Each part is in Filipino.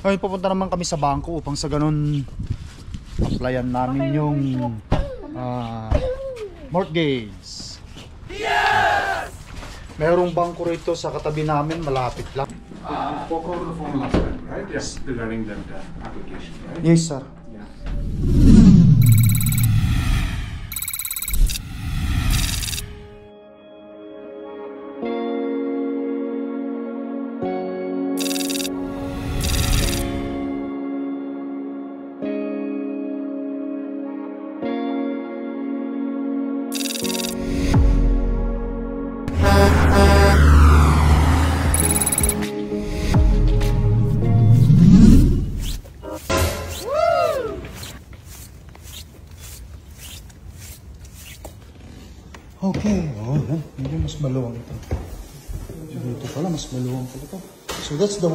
Ngayon pupunta naman kami sa bangko upang sa ganun applyan namin yung mortgage. Yes! Mayroong bangko rito sa katabi namin, malapit lang. Spoke over the phone last time, right? Yes, regarding that application, right? Yes, sir. Yeah. Okay, medyo mas maluwang ito. So, dito pala, mas maluwang pala ito. So that's the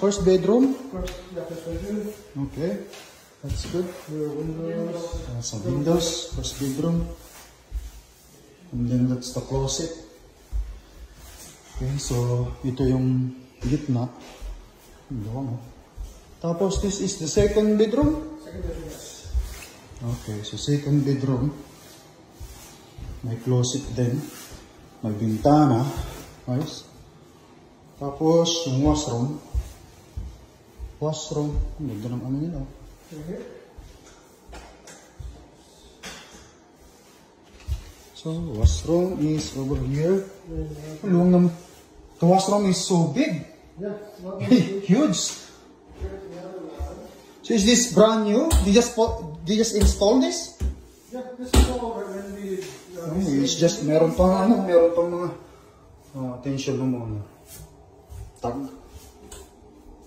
first bedroom? First bedroom. Okay, that's good. Your windows. Some windows, first bedroom. And then that's the closet. Okay, so ito yung gitna. Tapos this is the second bedroom? Second bedroom, yes. Okay, so second bedroom. May closet din. May bintana. Nice. Tapos yung washroom. Washroom. Ang ganda ng ano nila. So washroom is over here. Luwang naman. The washroom is so big. Yeah. Huge. So is this brand new? They just install this? Yeah, this is all renovated. It's just meron pang mga attention mo muna. Tag.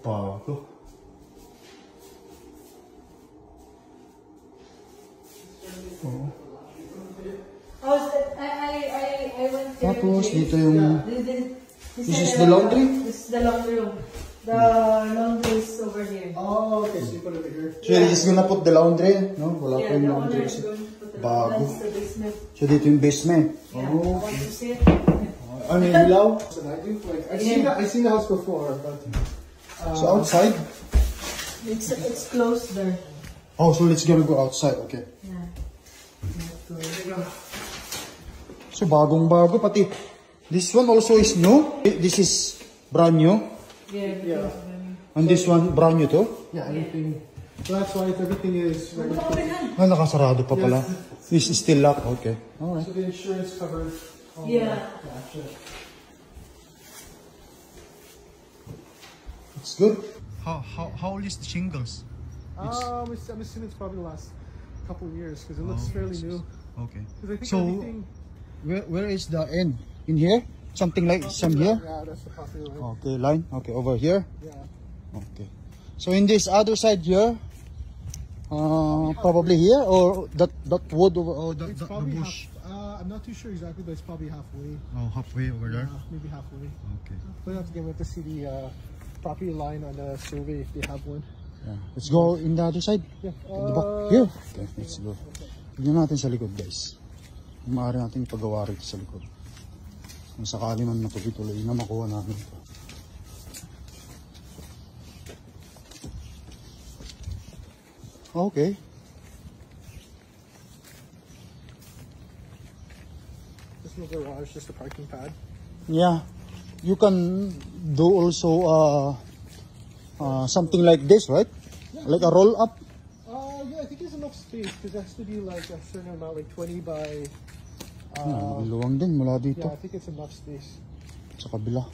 Bago. Oh. I went there. Tapos dito yung This is the laundry? This is the laundry room. The laundry is over here. Oh, okay, so you put it over here. So you're just gonna put the laundry? No? Wala pa Yeah, yung the laundry. owner is going to put the Bago. That's the basement. So dito yung basement. Yeah. Oh. Want to see it? Ano yung ilaw? So I do like I've seen the house before, but So outside? It's closed there. Oh, so let's gonna go outside. Okay. Yeah. So bagong-bago pati. This one also is new. This is brand new. Yeah. And this one brand new too. yeah, everything. So that's why everything is ready. Ah, nakasarado pa pala. This is still locked. Okay. Alright. So the insurance covered. Yeah. Gotcha. It's good. How old is the shingles? I'm assuming it's probably the last couple of years because it looks fairly new. Okay. 'Cause I think So everything. where is the end? In here? Something like some here? Yeah, that's the property line. Okay, line. Okay, over here. Yeah. Okay. So in this other side here, probably here or that wood over or It's the probably bush. I'm not too sure exactly, but it's probably halfway. Oh, halfway over there. Maybe halfway. Okay. We'll have to get with to see the property line on the survey if they have one. Yeah. Let's go in the other side. Yeah. Di ba? Here. Okay, let's go. Tignan natin sa likod, guys. Kung maaari natin ipagawa rito sa likod. Kung sakali man matuloy-tuloy na makuha namin ito. Okay. This is the garage, just a parking pad. Yeah. You can do also something like this, right? Like a roll up. Yeah, I think there's enough space because it has to be like a certain amount, like 20 by. Luwang din mula Yeah, dito I think it's enough space. sa kabila.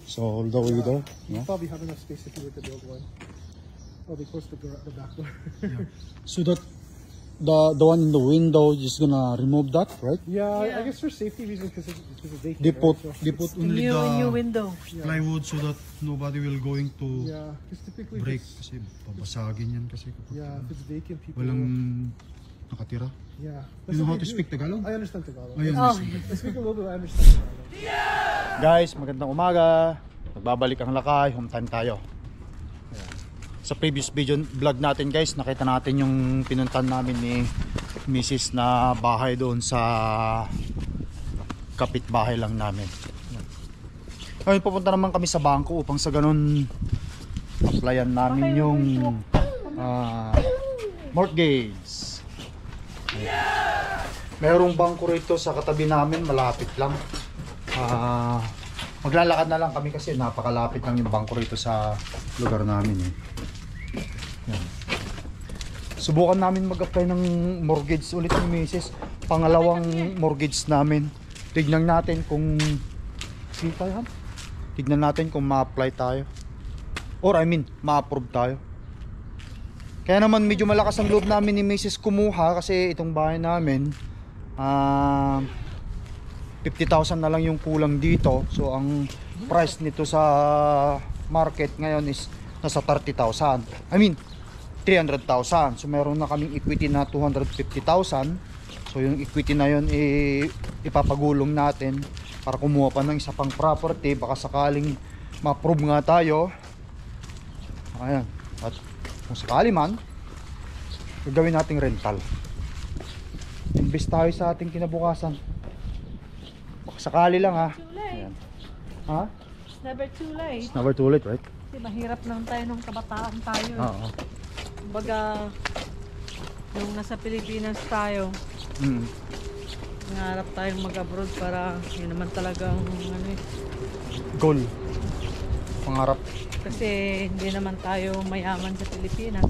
So all the way there. You Yeah. probably have enough space if you were to build one. Oh, they closed the back door. So that the one in the window is gonna remove that, right? Yeah, I guess for safety reasons because it's vacant. They put right? So, they put only New the window. plywood so that nobody will going to yeah, because typically break it's- kasi babasagin yan kasi kapag yeah, if it's vacant, people. walang nakatira. Yeah. You know how to speak Tagalog? I understand Tagalog. Ayun. Oh, I speak a little bit. I understand Tagalog. Guys, magandang umaga. Nagbabalik ang lakay, home time tayo. Sa previous video vlog natin guys, nakita natin yung pinuntan namin ni Mrs. na bahay doon sa kapitbahay lang namin. Ngayon pupunta naman kami sa bangko upang sa ganun applyan namin yung mortgage. Merong bangko rito sa katabi namin, malapit lang. Maglalakad na lang kami kasi napakalapit lang yung bangko rito sa lugar namin eh. Yan. Subukan namin mag-apply ng mortgage ulit ni Mrs. Pangalawang mortgage namin. Tignan natin kung kita yan. Tignan natin kung ma-apply tayo. Or ma-approve tayo. Kaya naman medyo malakas ang loob namin ni Mrs. kumuha kasi itong bahay namin 50,000 na lang yung kulang dito. So ang price nito sa market ngayon is nasa 30,000. 300,000. So meron na kaming equity na 250,000. So yung equity na yun ipapagulong natin para kumuha pa ng isa pang property. Baka sakaling ma-approve nga tayo. Ayan. At kung sakali man, gagawin nating rental. Invest tayo sa ating kinabukasan. Baka sakali lang ha. Ayan. Ha? It's never too late. It's never too late, right? Kasi mahirap lang tayo nung kabataan tayo. Oo. Kumbaga, nung nasa Pilipinas tayo, nangarap tayong mag-abroad para yun naman talagang Goal. Pangarap. kasi hindi naman tayo mayaman sa Pilipinas.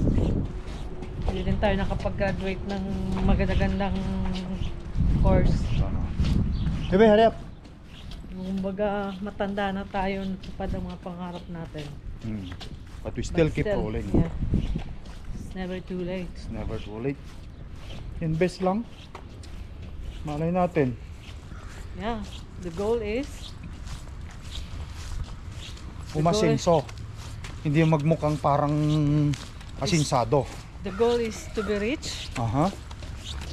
Hindi din tayo nakapag-graduate ng magandang course. Bebe, hurry up. Kumbaga, matanda na tayo natupad ang mga pangarap natin. But we still But keep still, rolling. yeah. It's never too late. It's never too late. Invest lang. Malay natin. Yeah. The goal is Umasenso. Hindi magmukhang parang asinsado. the goal is to be rich, Aha.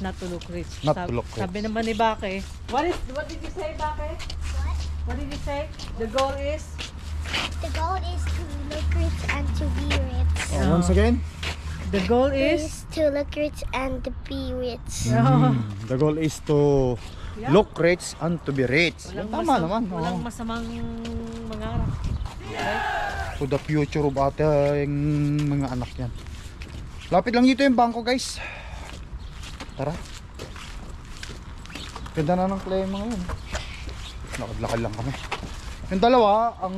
not to look rich. Not to look rich. Sabi naman ni Bake. What did you say, Bake? What did you say? The goal is The goal is to look rich and to be rich. Once again. the goal Is is to look rich and to be rich. The goal is to Yeah. look rich and to be rich. Tama naman. Walang Oo. masamang mangarap. Right? For the future of ating mga anak yan. Lapit lang dito yung bangko, guys. Tara. Ganda na ng klima ngayon. Lakad-lakad lang kami. Yung dalawa, ang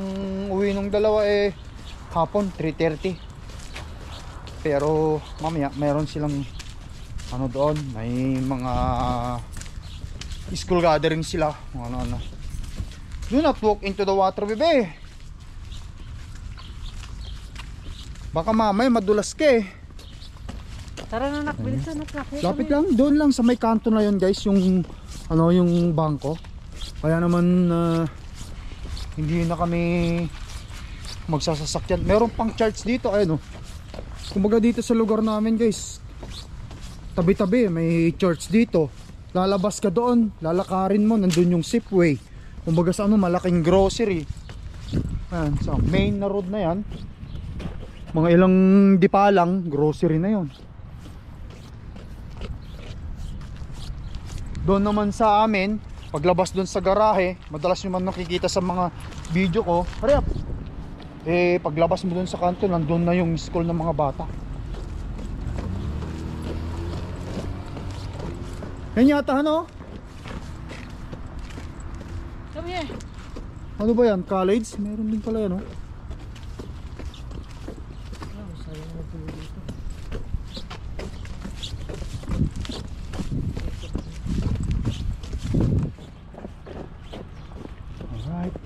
uwi ng dalawa hapon 3:30. Pero mamaya meron silang doon, may mga school gathering sila, ano. Do not walk into the water, bebe. Baka mamaya madulas ka eh. Tara na nak, bilisan na nak. Lapit lang, doon lang sa may kanto na yon, guys, yung yung bangko. Kaya naman hindi na kami magsasasakyan. Meron pang church dito, ayun oh. Kumbaga dito sa lugar namin, guys, tabi-tabi may church dito. Lalabas ka doon, lalakarin mo, nandun yung Sipway. Kumbaga sa malaking grocery. Ayan, sa main na road na yan. Mga ilang dipa lang, grocery na yon. Doon naman sa amin, paglabas doon sa garahe, madalas nyo man nakikita sa mga video ko, hurry up! Paglabas mo doon sa kanto, nandun na yung school ng mga bata. Yan yata, ano? Come here. Ano ba yan? College? Meron din pala yan, oh. Alright.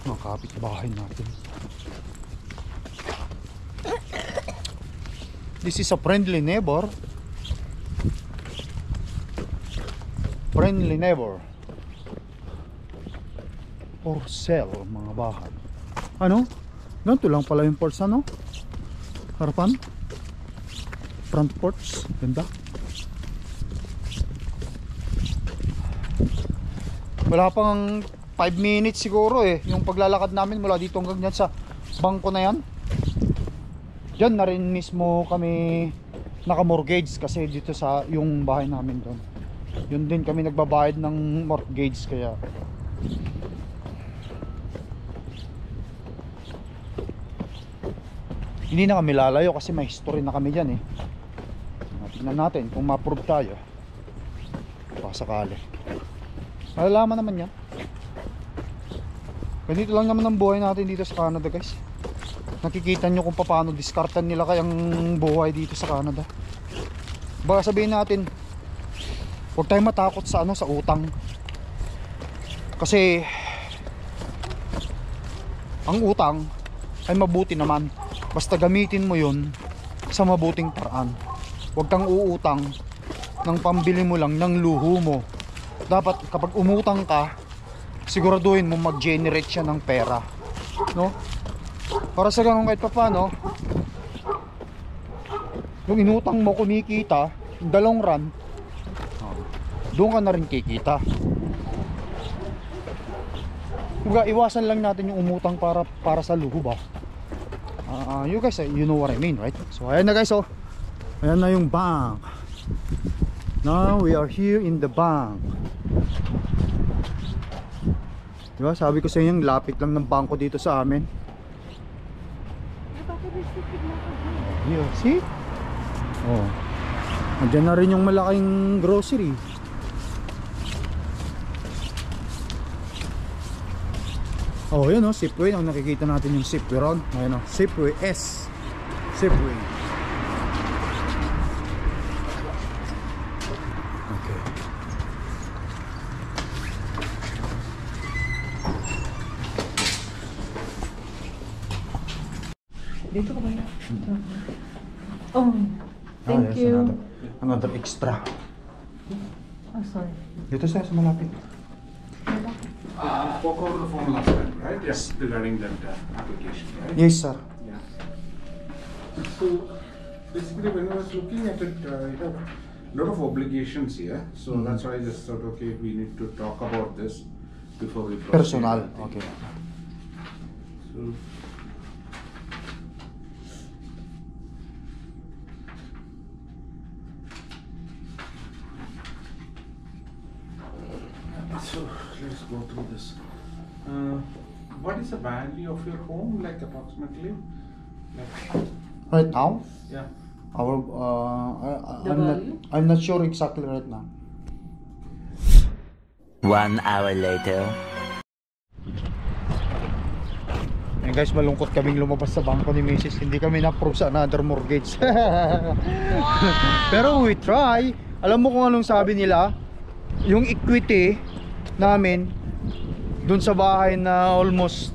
Mga kapitbahay natin. This is a friendly neighbor. Friendly neighbor. For sale, mga bahay. Ano? Ganito lang pala yung ports, ano? Harapan? Front porch. Ganda. Wala pang 5 minutes siguro yung paglalakad namin mula dito hanggang dyan sa bangko na yan. Diyan na rin mismo kami naka-mortgage kasi dito sa yung bahay namin doon. Yun din kami nagbabayad ng mortgage kaya Hindi na kami lalayo kasi may history na kami dyan eh. Tingnan natin kung ma-approve tayo. Baka sakali. Malalaman naman yan. Ganito lang naman ang buhay natin dito sa Canada, guys. Nakikita nyo kung paano diskartan nila kayang buhay dito sa Canada. Baka sabihin natin, huwag tayong matakot sa sa utang. Kasi ang utang ay mabuti naman. Basta gamitin mo yun sa mabuting paraan. Huwag kang uutang ng pambili mo lang ng luho mo. Dapat kapag umutang ka, siguraduhin mo mag-generate siya ng pera, no? Para sa ganun kahit paano, yung inutang mo kumikita, in the long run, doon ka na rin kikita. Iwasan lang natin yung umutang para sa luho ba. You guys, you know what I mean, right? So ayan na guys, oh. Ayan na yung bank. Now we are here in the bank. Diba? Sabi ko sa inyo, lapit lang ng bangko dito sa amin. Yeah, see? Oh. Andiyan na rin yung malaking grocery. Oh, yun oh, Safeway. Ang nakikita natin yung Safeway ron. Ayun oh, Safeway S. Safeway. Okay. Dito ka ba yan? Oh, thank there's you. Another extra. Oh, sorry. Dito sa malapit. Spoke over the phone last time, right? Yes, regarding that application, right? Yes, sir. Yeah. So basically, when I was looking at it, you have a lot of obligations here. So that's why I just thought, okay, we need to talk about this before we proceed. Personal. Okay. So. So let's go through this. What is the value of your home, like approximately? Like, Right now, yeah. our The value? I'm not sure exactly right now. 1 hour later. And guys, malungkot kaming lumabas sa bangko ni Mrs. Hindi kami na-approve sa another mortgage. Pero we try. Alam mo kung anong sabi nila? Yung equity namin dun sa bahay na almost.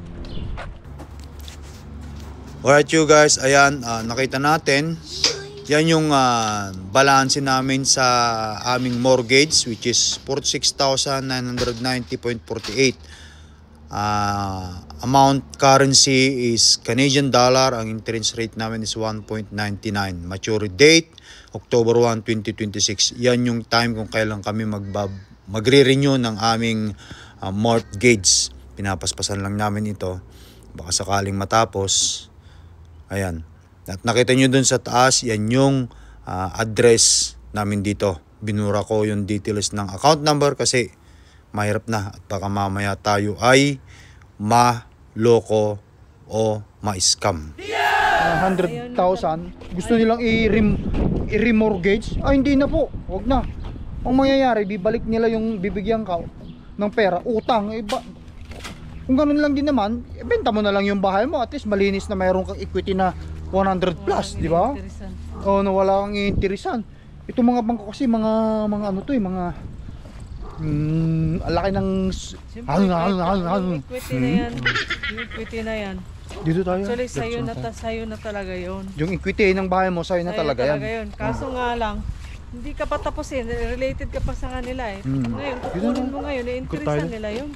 Alright you guys, ayan, nakita natin. Yan yung balance namin sa aming mortgage, which is 46,990.48. Amount currency is Canadian dollar. Ang interest rate namin is 1.99. Maturity date October 1, 2026. Yan yung time kung kailan kami magre-renew ng aming mortgage. Pinapaspasan lang namin ito. Baka sakaling matapos. Ayan. At nakita nyo dun sa taas, yan yung address namin dito. Binura ko yung details ng account number kasi mahirap na. At baka mamaya tayo ay maloko o ma-scam. 100,000 gusto nilang i-remortgage. Hindi na po, wag na. Ang mangyayari, bibalik nila yung bibigyan ka ng pera, utang. Kung ganun lang din naman, benta mo na lang yung bahay mo. At least malinis na mayroon kang equity na 100 plus, di ba? O na wala kang interesan. Ito mga bangko kasi mga ano to mga laki ng yung equity na yan. Yung equity na yan. Dito tayo. Actually, sa'yo na talaga yun. Yung equity ng bahay mo, sa'yo na talaga yan. Kaso nga lang, hindi ka pa tapusin, related ka pa sa kanila eh. Ngayon, kukunin mo ngayon, interesan nila yun.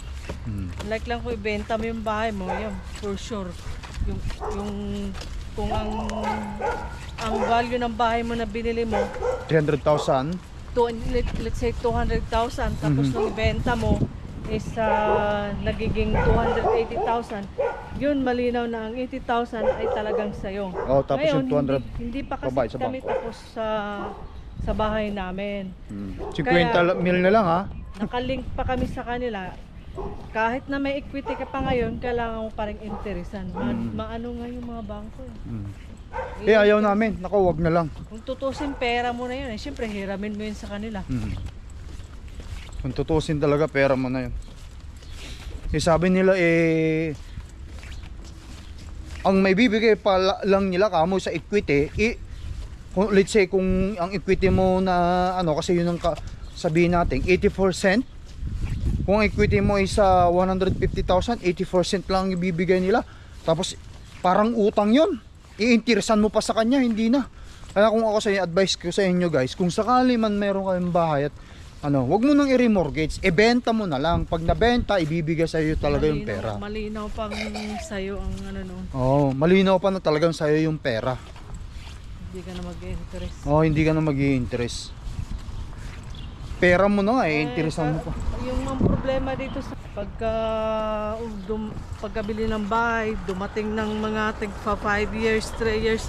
Like lang kung ibenta mo yung bahay mo, yun, for sure. Kung ang value ng bahay mo na binili mo, 300,000. let's say 200,000, tapos nung ibenta mo is nagiging 280,000. Yun, malinaw na ang 80,000 ay talagang sayo. Oh, tapos ngayon, yung 200 hindi pa babae kasi sa kami bangko. tapos sa bahay namin. 50 mil na lang ha. Nakalink pa kami sa kanila. Kahit na may equity ka pa ngayon, kailangan mo pa rin interesan. Maano nga yung mga bangko eh. Eh ayaw namin, naku wag na lang. Kung tutusin pera mo na yun, eh, syempre hiramin mo yun sa kanila. Kung tutusin talaga pera mo na yun. Eh sabi nila ang may bibigay pa lang nila kamo sa equity, kung, let's say kung ang equity mo na ano, kasi yun ang sabihin natin 80%, kung ang equity mo is 150,000, 80% lang ibibigay nila, tapos parang utang yun, iinteresan mo pa sa kanya, hindi na. Kaya kung ako sa inyo, advice ko sa inyo guys, kung sakali man meron kayong bahay at ano, wag mo nang i-remortgage, ibenta mo na lang. Pag nabenta, ibibigay sa iyo talaga yung pera. Malinaw pang sayo ang ano noon. Oo, malinaw pa na talagang sa iyo yung pera. Hindi ka na mag-interest. Oo, hindi ka na mag-i-interest. Pera mo na nga, interesan mo pa. Yung mga problema dito sa pagkabili ng bahay, dumating ng mga tigpa 5 years, 3 years,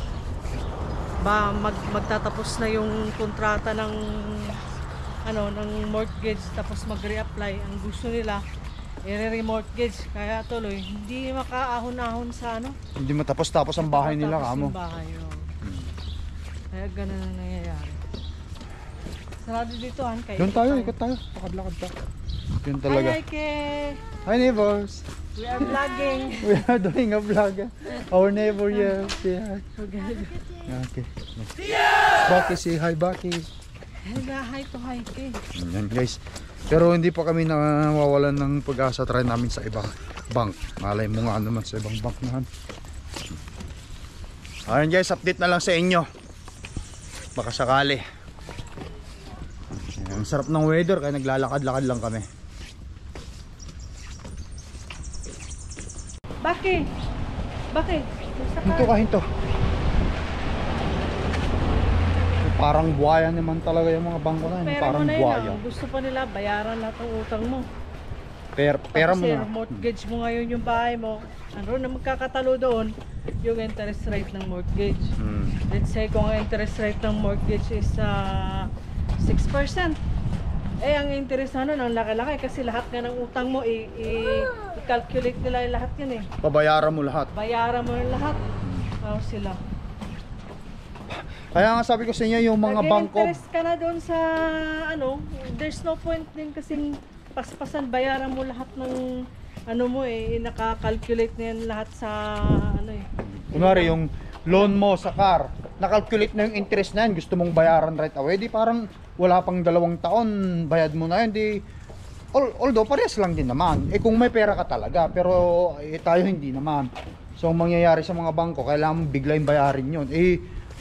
magtatapos na yung kontrata ng ng mortgage, tapos mag-reapply. Ang gusto nila i-remortgage, kaya tuloy hindi makaahon-ahon sa Hindi matapos-tapos ang bahay nila kamo. Kaya ganun ang nangyayari. Sarado dito kaya Doon tayo, ikot tayo, lakad-lakad pa. Yun talaga. Hi Ike! Hi neighbors. We are vlogging. We are doing a vlog. Our neighbor here. Yeah. Okay. Baki, say hi Baki. Hi to Ike. Yan guys. Pero hindi pa kami nawawalan ng pag-asa. Try namin sa ibang bank. Malay mo nga naman sa ibang bank naman. Ayun guys, update na lang sa inyo. Baka sakali. Ang sarap ng weather kaya naglalakad-lakad lang kami. Baki! Hinto ka, hinto. Parang buhaya naman talaga yung mga bangko na yun. Pera Parang mo na buhaya. yun. Gusto pa nila bayaran lahat ng utang mo. Pera mo Kasi na. mortgage mo ngayon yung bahay mo. Ano na magkakatalo doon? Yung interest rate ng mortgage. Let's say kung ang interest rate ng mortgage is 6%. Eh ang interest ang laki-laki kasi lahat nga ng utang mo i-calculate nila yung lahat yan eh. Pabayaran mo lahat. Bayaran mo yung lahat. Ano sila? Kaya nga sabi ko sa inyo yung mga bangko. Nag-interest ka na doon sa there's no point din kasing paspasan, bayaran mo lahat ng mo naka-calculate na yan lahat sa Kunwari yung loan mo sa car, nakalculate na yung interest na yan, gusto mong bayaran right away, di parang wala pang 2 taon, bayad mo na yun, di although parehas lang din naman, kung may pera ka talaga, pero tayo hindi naman. So ang mangyayari sa mga bangko, kailangan mong bigla yung bayarin yun.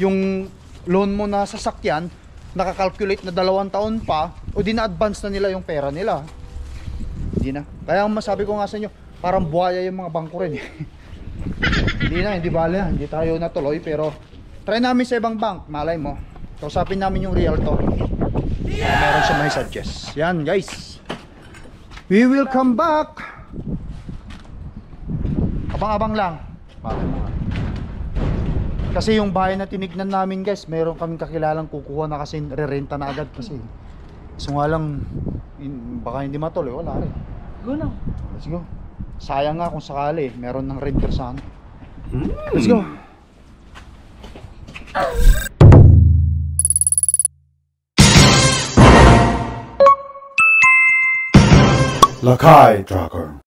Yung loan mo na sasakyan, nakakalculate na 2 taon pa, o di na-advance na nila yung pera nila. Hindi na. Kaya ang masabi ko nga sa inyo, parang buhaya yung mga bangko rin. Hindi bale na, hindi tayo natuloy, pero try namin sa ibang bank, malay mo. Kausapin namin yung realtor. Meron siya may suggest. Yan guys. We will come back. Abang-abang lang. Malay mo nga. Kasi yung bahay na tinignan namin guys, meron kaming kakilalang kukuha na kasi re-renta na agad kasi. So nga lang, baka hindi matuloy, wala rin. Go na. Let's go. Sayang nga kung sakali, meron ng renter sa Let's go. Lakay Tracker.